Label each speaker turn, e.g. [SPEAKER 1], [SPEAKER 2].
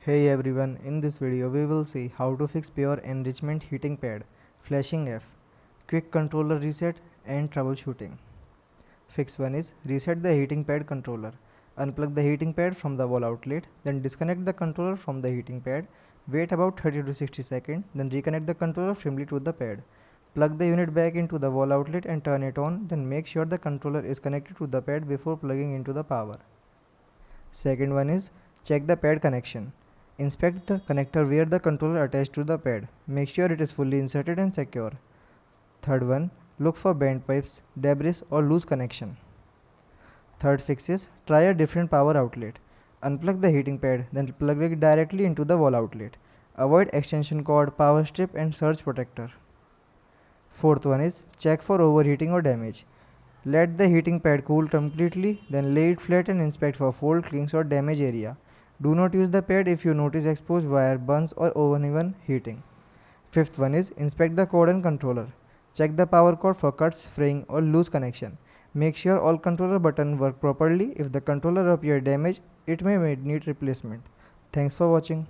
[SPEAKER 1] Hey everyone, in this video we will see how to fix Pure Enrichment Heating Pad, flashing F, quick controller reset and troubleshooting. Fix 1 is reset the heating pad controller. Unplug the heating pad from the wall outlet, then disconnect the controller from the heating pad. Wait about 30 to 60 seconds, then reconnect the controller firmly to the pad. Plug the unit back into the wall outlet and turn it on, then make sure the controller is connected to the pad before plugging into the power. Second one is check the pad connection. Inspect the connector where the controller attached to the pad. Make sure it is fully inserted and secure. Third one, look for bent pipes, debris or loose connection. Third fix is try a different power outlet. Unplug the heating pad, then plug it directly into the wall outlet. Avoid extension cord, power strip and surge protector. Fourth one is check for overheating or damage. Let the heating pad cool completely, then lay it flat and inspect for fault, kinks or damage area. Do not use the pad if you notice exposed wire, burns or uneven heating. Fifth one is inspect the cord and controller. Check the power cord for cuts, fraying or loose connection. Make sure all controller buttons work properly. If the controller appears damaged, it may need replacement. Thanks for watching.